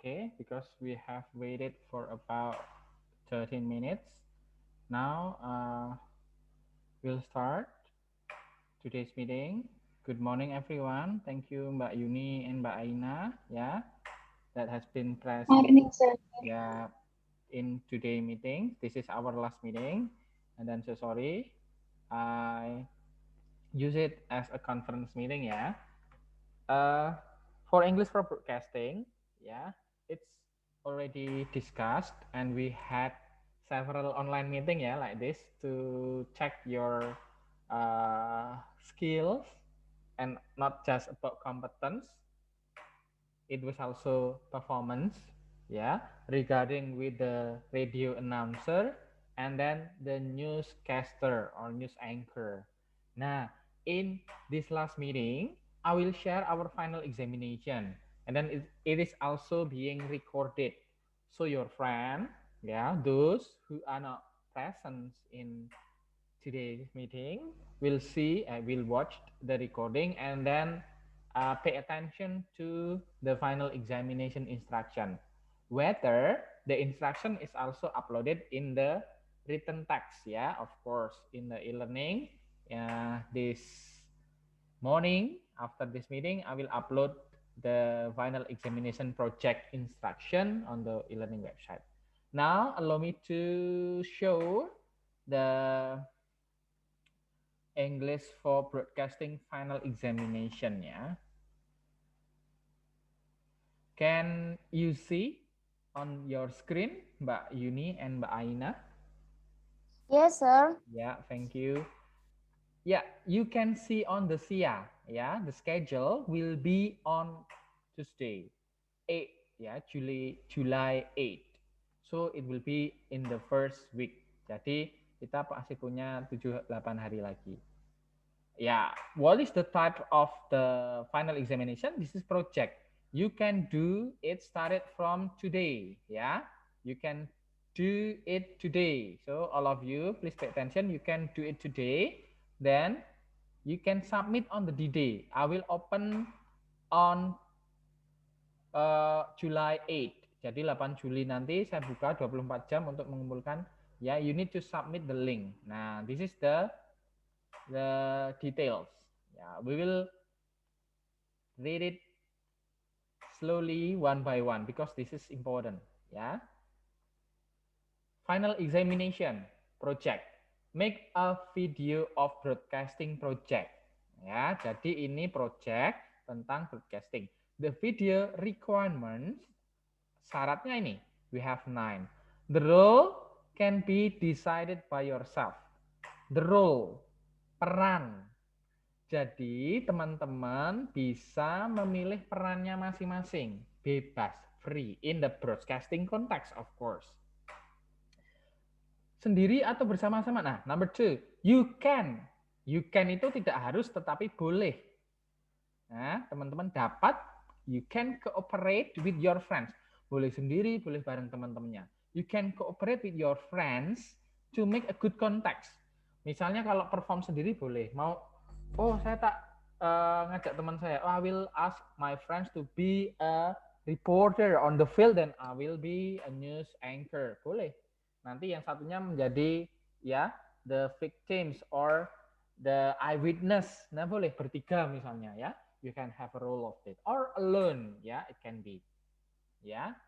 Okay, because we have waited for about 13 minutes. Now we'll start today's meeting. Good morning, everyone. Thank you, Mbak Yuni and Mbak Aina, yeah, that has been present, Morning, sir. yeah, in today meeting. This is our last meeting, and then so sorry, I use it as a conference meeting, yeah. Uh, for English for broadcasting, yeah, it's already discussed, and we had several online meeting, yeah, like this to check your skills and not just about competence. It was also performance, yeah, regarding with the radio announcer and then the newscaster or news anchor. Nah, in this last meeting, I will share our final examination, and then it is also being recorded. So your friend, yeah, those who are not present in today's meeting will see, will watch the recording, and then pay attention to the final examination instruction. Whether the instruction is also uploaded in the written text, yeah, of course, in the e-learning. This morning after this meeting, I will upload the final examination project instruction on the e-learning website. Now, allow me to show the English for broadcasting final examination, ya. Can you see on your screen, Mbak Yuni and Mbak Aina? Yes, sir. Yeah, thank you. Yeah, you can see on the SIA, yeah, the schedule will be on Tuesday, 8, yeah, July 8. So it will be in the first week. Jadi kita masih punya 7-8 hari lagi. Yeah, what is the type of the final examination? This is project. You can do it started from today. Yeah, you can do it today. So all of you, please pay attention. You can do it today. Then you can submit on the D-Day. I will open on July 8. Jadi 8 Juli nanti saya buka 24 jam untuk mengumpulkan. Ya, you need to submit the link. Nah, this is the details. Yeah, we will read it slowly one by one because this is important. Yeah. Final examination project. Make a video of broadcasting project. Ya, jadi ini project tentang broadcasting. The video requirements, syaratnya ini, we have 9. The role can be decided by yourself. The role, peran. Jadi teman-teman bisa memilih perannya masing-masing, bebas, free, in the broadcasting context of course. Sendiri atau bersama-sama. Nah, number 2, you can. You can itu tidak harus tetapi boleh. Nah, teman-teman dapat, you can cooperate with your friends. Boleh sendiri, boleh bareng teman-temannya. You can cooperate with your friends to make a good context. Misalnya kalau perform sendiri boleh. Saya tak ngajak teman saya. I will ask my friends to be a reporter on the field, then I will be a news anchor. Boleh. Nanti yang satunya menjadi ya the victims or the eyewitness. Nah, boleh bertiga misalnya ya. You can have a role of it or alone, ya, it can be. Ya.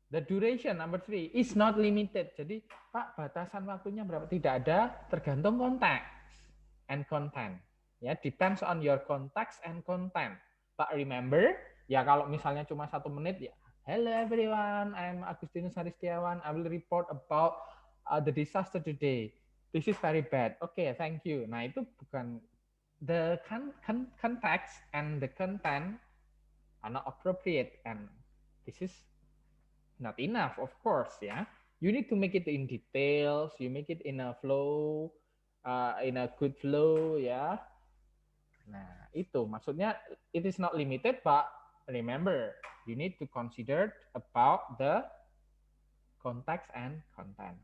The duration number 3 is not limited. Jadi, Pak, batasan waktunya berapa? Tidak ada, tergantung konteks and content. Ya, depends on your context and content. Pak, remember, ya kalau misalnya cuma 1 menit, ya, hello everyone, I'm Agustinus Haristiawan. I will report about the disaster today. This is very bad. Okay, thank you. Nah, itu bukan the context and the content are not appropriate, and this is not enough, of course, ya. You need to make it in details, you make it in a flow, in a good flow, ya. Nah, itu maksudnya it is not limited, but remember, you need to consider about the context and content.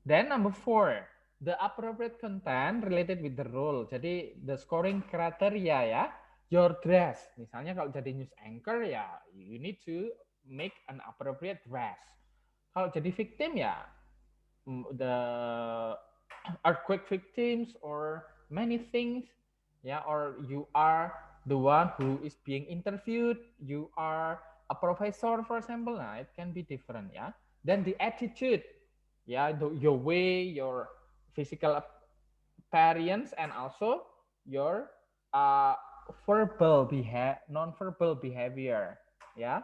Then number 4, the appropriate content related with the role. Jadi the scoring criteria ya. your dress. Misalnya kalau jadi news anchor ya, you need to make an appropriate dress. Kalau jadi victim ya, the earthquake victims or many things, ya, or you are the one who is being interviewed, you are a professor, for example, nah, it can be different, ya. Then the attitude, ya, your way, your physical appearance, and also your non-verbal behavior, ya.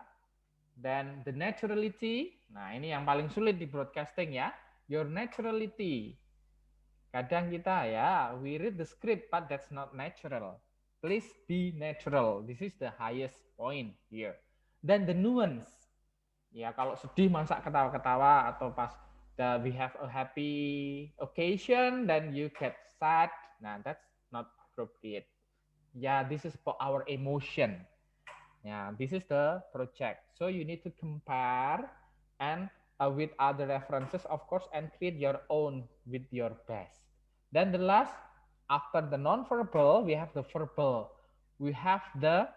Then the naturality, nah ini yang paling sulit di broadcasting ya, your naturality. Kadang kita ya, we read the script but that's not natural. Please be natural. This is the highest point here. Then the nuance. Ya kalau sedih masa ketawa-ketawa atau pas we have a happy occasion then you get sad. Nah, that's not appropriate. Yeah, this is for our emotion. Yeah, this is the project. So you need to compare and with other references, of course, and create your own with your best. Then the last, after the non-verbal, we have the verbal. We have the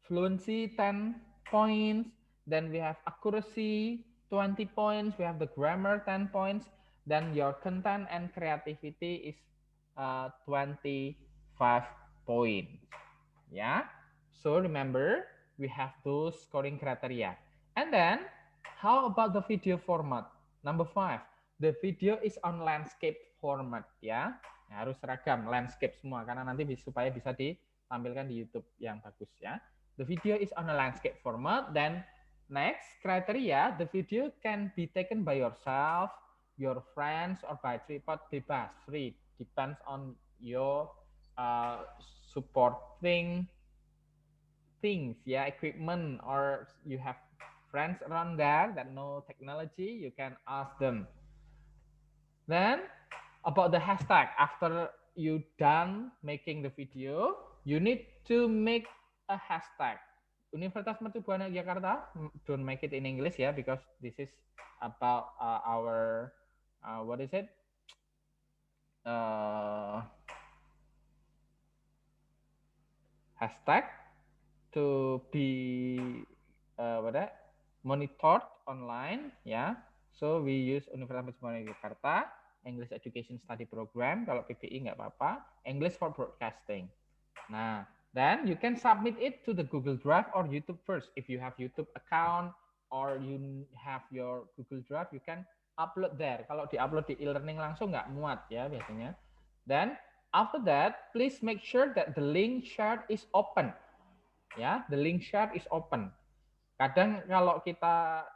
fluency 10 points. Then we have accuracy 20 points. We have the grammar 10 points. Then your content and creativity is 25 points. Yeah. So remember, we have those scoring criteria. And then, how about the video format? Number 5, the video is on landscape format, ya. Harus seragam, landscape semua, karena nanti supaya bisa ditampilkan di YouTube yang bagus, ya. The video is on a landscape format. Then next criteria, the video can be taken by yourself, your friends, or by tripod bebas, free. Depends on your supporting things, yeah, equipment, or you have friends around there that know technology, you can ask them. Then about the hashtag, after you done making the video, you need to make a hashtag. Universitas Mercu Buana Yogyakarta, don't make it in English, yeah, because this is about our what is it? Hashtag to be monitored online, ya. So we use Universitas Mercu Buana Yogyakarta English Education Study Program. Kalau PBI nggak apa-apa. English for Broadcasting. Nah, then you can submit it to the Google Drive or YouTube first. If you have YouTube account or you have your Google Drive, you can upload there. Kalau di-upload di e-learning langsung nggak muat ya biasanya. Then after that, please make sure that the link shared is open. Ya, the link shared is open. Kadang kalau kita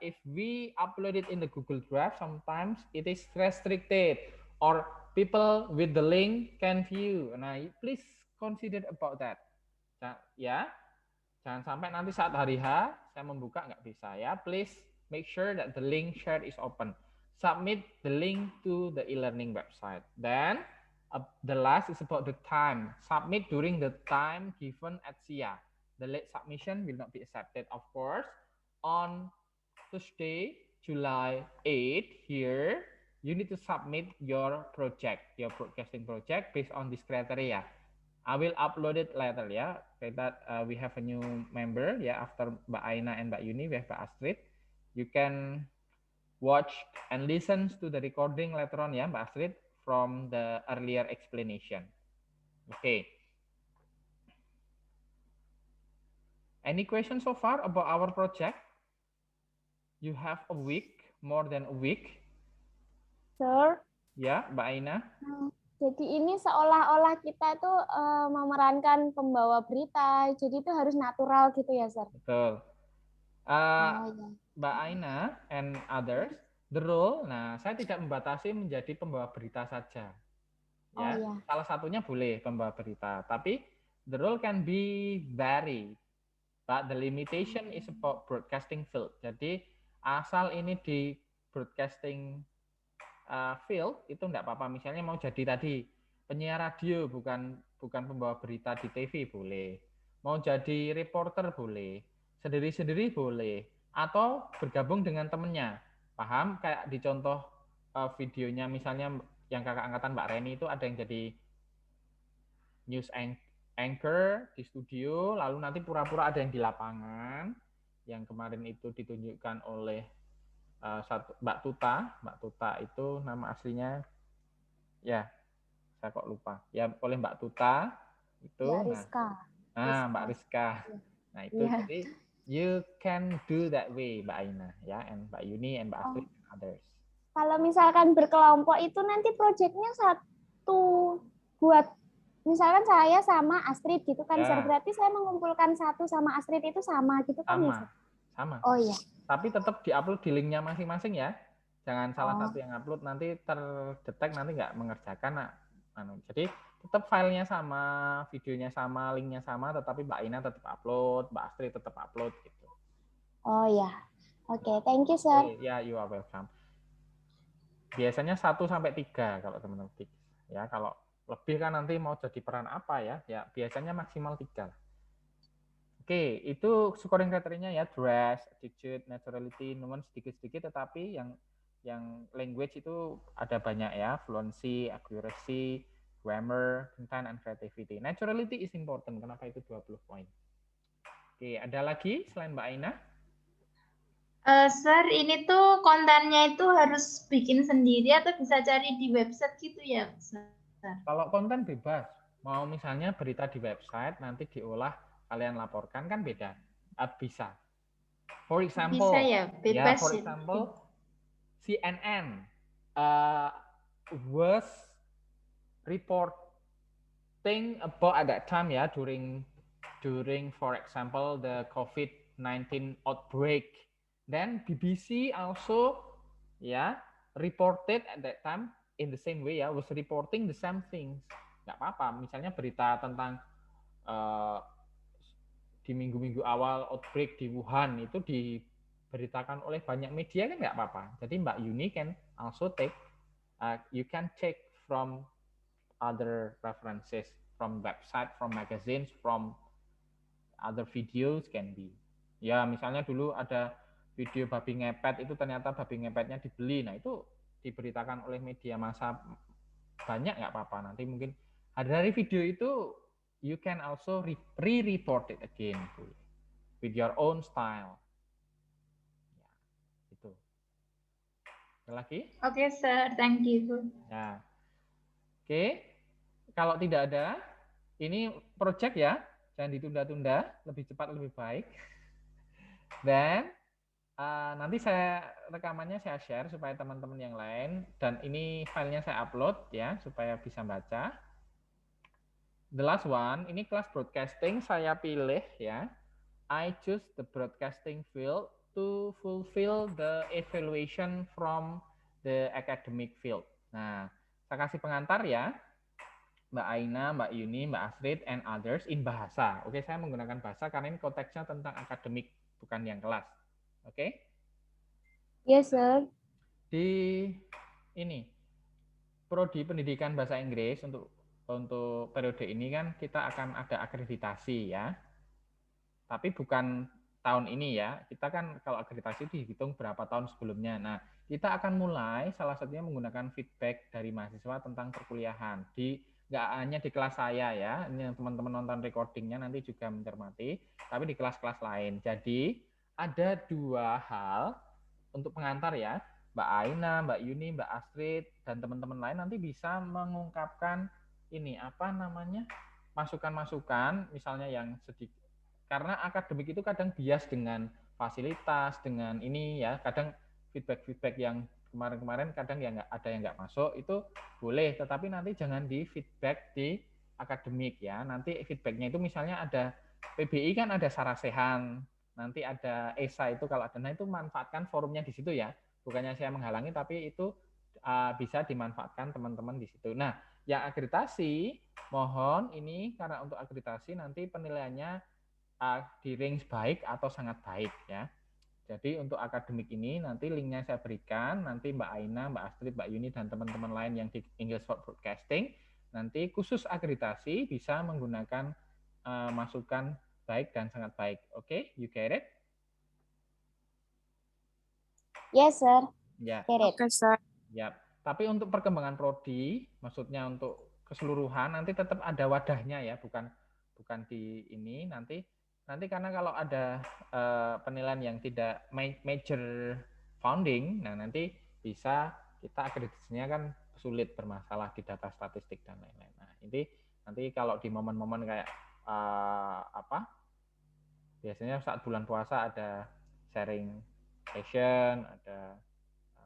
if we upload it in the Google Drive, sometimes it is restricted or people with the link can view. Nah, please consider about that. Ya, jangan sampai nanti saat hari H saya membuka nggak bisa ya. Please make sure that the link shared is open. Submit the link to the e-learning website. Then the last is about the time. Submit during the time given at SIA. The late submission will not be accepted, of course. On Tuesday, July 8 here, you need to submit your project, your broadcasting project based on this criteria. I will upload it later, ya. Okay, that we have a new member, ya. After Mbak Aina and Mbak Yuni, we have Mbak Astrid. You can watch and listen to the recording later on, ya, Mbak Astrid, from the earlier explanation. Okay. Any questions so far about our project? You have a week, more than a week. Sir. Ya, Mbak Aina. Jadi ini seolah-olah kita tuh memerankan pembawa berita. Jadi itu harus natural gitu ya, Sir? Betul. Mbak Aina and others, the role, nah saya tidak membatasi menjadi pembawa berita saja. Ya, salah satunya boleh pembawa berita, tapi the role can be vary. But the limitation is about broadcasting field. Jadi asal ini di broadcasting field itu enggak apa-apa. Misalnya mau jadi tadi penyiar radio, bukan pembawa berita di TV boleh. Mau jadi reporter boleh. Sendiri-sendiri boleh. Atau bergabung dengan temennya. Paham? Kayak di contoh videonya misalnya yang kakak angkatan Mbak Reni itu ada yang jadi news anchor di studio, lalu nanti pura-pura ada yang di lapangan, yang kemarin itu ditunjukkan oleh Mbak Tuta. Mbak Tuta itu nama aslinya, ya saya kok lupa. Ya oleh Mbak Tuta itu. Ya, Rizka. Mbak Rizka. Nah itu jadi you can do that way, Mbak Aina, ya, and Mbak Yuni, and Mbak Astrid, and others. Kalau misalkan berkelompok itu nanti proyeknya satu buat misalkan saya sama Astrid gitu kan, Ya. berarti saya mengumpulkan satu sama Astrid itu sama gitu kan? Sama. Oh iya. Tapi tetap diupload di linknya masing-masing ya. Jangan salah satu yang upload, nanti terdetek nanti nggak mengerjakan. Jadi tetap filenya sama, videonya sama, linknya sama, tetapi Mbak Ina tetap upload, Mbak Astrid tetap upload gitu. Oh ya. Oke, thank you sir. Ya, you are welcome. Biasanya 1-3 kalau teman-teman. Ya, kalau lebih kan nanti mau jadi peran apa ya? Ya, biasanya maksimal 3. Oke, itu scoring kriterianya ya, dress, attitude, naturality, nuance sedikit-sedikit, tetapi yang language itu ada banyak ya, fluency, accuracy, grammar, content, and creativity. Naturality is important, kenapa itu 20 poin. Oke, ada lagi selain Mbak Aina? Sir, ini tuh kontennya itu harus bikin sendiri atau bisa cari di website gitu ya, Sir? Kalau konten bebas, mau misalnya berita di website, nanti diolah, kalian laporkan, kan beda. Bisa. For example, bisa ya, bebas for example, CNN was reporting about at that time ya, during for example the COVID-19 outbreak. Then BBC also reported at that time in the same way was reporting the same things. Nggak apa-apa, misalnya berita tentang di minggu-minggu awal outbreak di Wuhan itu diberitakan oleh banyak media kan nggak apa-apa. Jadi Mbak Yuni can also take, you can check from other references, from website, from magazines, from other videos can be. Ya misalnya dulu ada video babi ngepet, itu ternyata babi ngepetnya dibeli. Nah itu diberitakan oleh media massa banyak nggak apa-apa. Nanti mungkin dari video itu you can also re-report it again with your own style. Ya, itu. Ada lagi? Oke, sir, thank you. Ya. Oke. Kalau tidak ada, ini project ya, jangan ditunda-tunda, lebih cepat lebih baik. Dan nanti rekamannya saya share supaya teman-teman yang lain, dan ini filenya saya upload ya supaya bisa baca. The last one, ini kelas broadcasting saya pilih ya. I choose the broadcasting field to fulfill the evaluation from the academic field. Nah, saya kasih pengantar ya. Mbak Aina, Mbak Yuni, Mbak Astrid, and others in bahasa. Oke, saya menggunakan bahasa karena ini konteksnya tentang akademik, bukan yang kelas. Oke? Yes, sir. Di ini, Prodi Pendidikan Bahasa Inggris untuk periode ini kan kita akan ada akreditasi ya. Tapi bukan tahun ini ya. Kita kan kalau akreditasi dihitung berapa tahun sebelumnya. Nah, kita akan mulai salah satunya menggunakan feedback dari mahasiswa tentang perkuliahan. Nggak hanya di kelas saya ya, ini teman-teman nonton recordingnya nanti juga mencermati, tapi di kelas-kelas lain. Jadi ada 2 hal untuk pengantar ya, Mbak Aina, Mbak Yuni, Mbak Astrid, dan teman-teman lain nanti bisa mengungkapkan ini apa namanya masukan-masukan, misalnya yang sedikit, karena akademik itu kadang bias dengan fasilitas, dengan ini ya, kadang feedback yang kemarin-kemarin kadang yang ada yang nggak masuk, itu boleh, tetapi nanti jangan di feedback di akademik ya. Nanti feedbacknya itu misalnya ada PBI kan ada Sarasehan, nanti ada ESA itu kalau ada, nah itu manfaatkan forumnya di situ ya. Bukannya saya menghalangi, tapi itu bisa dimanfaatkan teman-teman di situ. Nah, yang akreditasi, mohon ini karena untuk akreditasi nanti penilaiannya di range baik atau sangat baik ya. Jadi untuk akademik ini nanti linknya saya berikan, nanti Mbak Aina, Mbak Astrid, Mbak Yuni, dan teman-teman lain yang di English for Broadcasting, nanti khusus akreditasi bisa menggunakan masukan baik dan sangat baik. Oke, you get it? Yes, sir. Ya. Oke, sir. Ya. Tapi untuk perkembangan prodi, maksudnya untuk keseluruhan nanti tetap ada wadahnya ya, bukan bukan di ini nanti karena kalau ada penilaian yang tidak major founding, nah nanti bisa kita akreditasinya kan sulit, bermasalah di data statistik dan lain-lain. Nah ini nanti kalau di momen-momen kayak biasanya saat bulan puasa ada sharing session, ada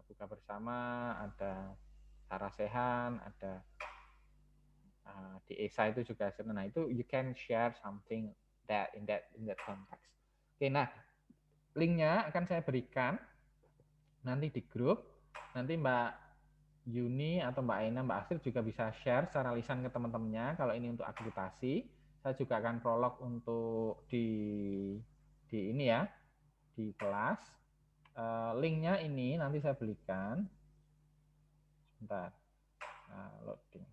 buka bersama, ada sarasehan, ada di ESA itu juga. Nah itu you can share something that in that context. Oke, nah linknya akan saya berikan nanti di grup. Nanti Mbak Yuni atau Mbak Aina, Mbak Astrid juga bisa share secara lisan ke teman-temannya. Kalau ini untuk akreditasi, saya juga akan prolog untuk di ini ya, di kelas. Linknya ini nanti saya berikan. Sebentar, loading.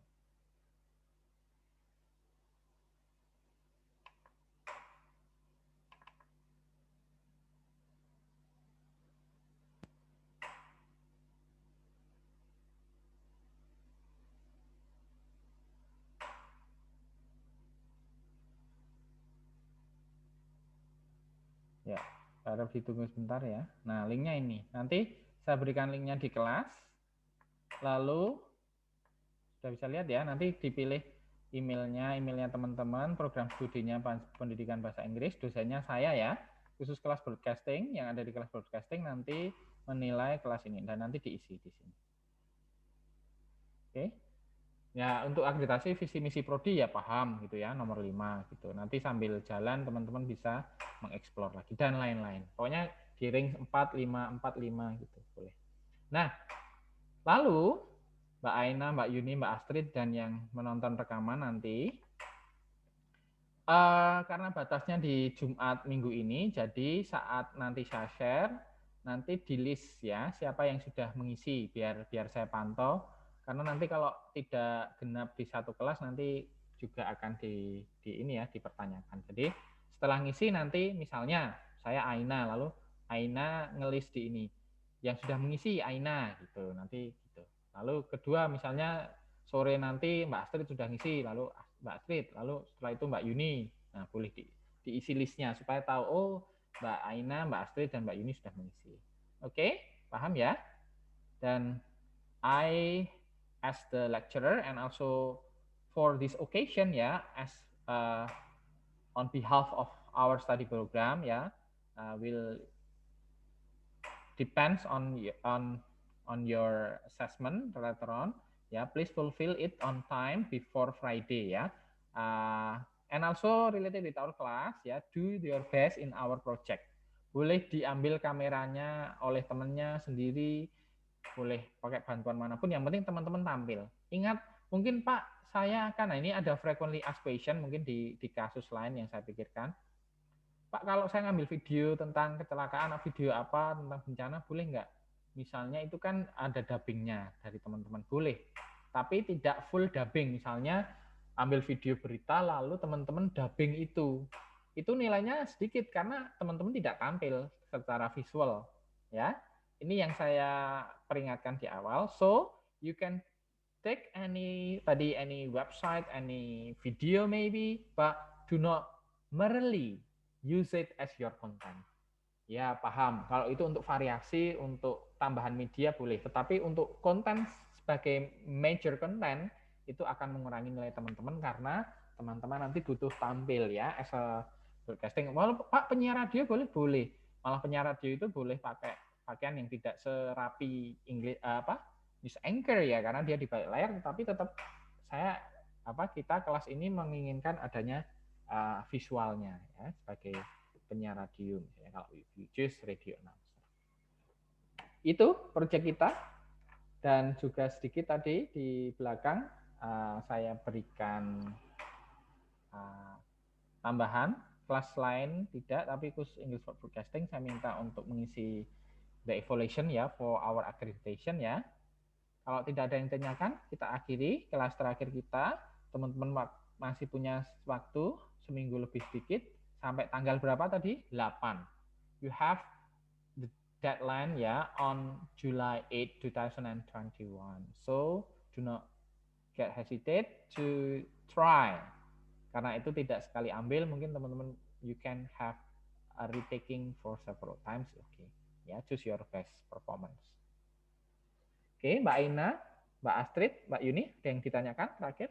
Ya, harap ditunggu sebentar ya. Nah, linknya ini. Nanti saya berikan linknya di kelas. Lalu, sudah bisa lihat ya, nanti dipilih emailnya teman-teman, program studinya pendidikan bahasa Inggris, dosennya saya ya, khusus kelas broadcasting, yang ada di kelas broadcasting nanti menilai kelas ini, dan nanti diisi di sini. Oke. Ya, untuk akreditasi visi misi prodi ya paham gitu ya, nomor 5 gitu. Nanti sambil jalan teman-teman bisa mengeksplor lagi dan lain-lain. Pokoknya di ring 4 5 gitu boleh. Nah, lalu Mbak Aina, Mbak Yuni, Mbak Astrid dan yang menonton rekaman nanti karena batasnya di Jumat minggu ini, jadi saat nanti saya share nanti di list ya siapa yang sudah mengisi biar saya pantau. Karena nanti kalau tidak genap di satu kelas nanti juga akan di ini ya dipertanyakan. Jadi setelah ngisi nanti misalnya saya Aina, lalu Aina ngelis di ini. Yang sudah mengisi Aina gitu, nanti gitu. Lalu kedua misalnya sore nanti Mbak Astrid sudah ngisi, lalu Mbak Astrid, lalu setelah itu Mbak Yuni. Nah, boleh diisi listnya supaya tahu oh Mbak Aina, Mbak Astrid dan Mbak Yuni sudah mengisi. Oke, paham ya? Dan I as the lecturer and also for this occasion ya, as on behalf of our study program ya, will depends on your assessment later on ya. Please fulfill it on time before Friday ya. And also related with our class ya, do your best in our project. Boleh diambil kameranya oleh temannya sendiri, boleh pakai bantuan manapun, yang penting teman-teman tampil. Ingat, mungkin Pak, saya kan, nah ini ada frequently asked question mungkin di kasus lain yang saya pikirkan. Pak, kalau saya ngambil video tentang kecelakaan, video apa, tentang bencana, boleh nggak? Misalnya itu kan ada dubbingnya dari teman-teman, boleh. Tapi tidak full dubbing, misalnya ambil video berita, lalu teman-teman dubbing itu nilainya sedikit karena teman-teman tidak tampil secara visual. Ya, ini yang saya peringatkan di awal. So, you can take any website, any video maybe, but do not merely use it as your content. Ya, paham. Kalau itu untuk variasi, untuk tambahan media boleh. Tetapi untuk konten sebagai major content, itu akan mengurangi nilai teman-teman karena teman-teman nanti butuh tampil ya as a broadcasting. Walau Pak penyiar radio boleh. Malah penyiar radio itu boleh pakai pakaian yang tidak serapi Inggris news anchor ya, karena dia di balik layar, tetapi tetap kita kelas ini menginginkan adanya visualnya ya sebagai penyiar radio misalnya kalau you choose radio announcer. Itu proyek kita, dan juga sedikit tadi di belakang saya berikan tambahan kelas lain tidak, tapi khusus English for Broadcasting saya minta untuk mengisi the evaluation ya for our accreditation ya. Kalau tidak ada yang tanyakan, kita akhiri kelas terakhir kita. Teman-teman masih punya waktu seminggu lebih sedikit. Sampai tanggal berapa tadi? 8. You have the deadline ya on July 8, 2021. So, do not get hesitate to try Karena itu tidak sekali ambil, mungkin teman-teman you can have a retaking for several times. Oke, ya, choose your best performance. Oke, Mbak Aina, Mbak Astrid, Mbak Yuni, ada yang ditanyakan terakhir?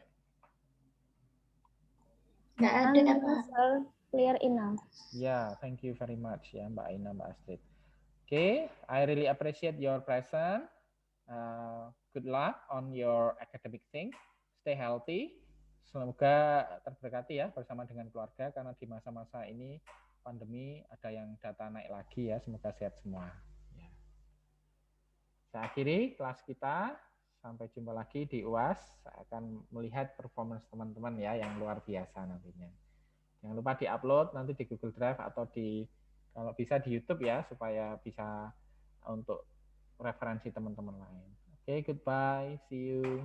Nggak ada, Pak. Sir, clear enough. Ya, thank you very much ya Mbak Aina, Mbak Astrid. Oke, I really appreciate your presence. Good luck on your academic thing. Stay healthy. Semoga terberkati ya bersama dengan keluarga, karena di masa-masa ini pandemi ada yang data naik lagi ya. Semoga sehat semua. Ya. Saya akhiri kelas kita. Sampai jumpa lagi di UAS. Saya akan melihat performance teman-teman ya yang luar biasa nantinya. Jangan lupa di-upload nanti di Google Drive atau kalau bisa di YouTube ya, supaya bisa untuk referensi teman-teman lain. Oke, goodbye. See you.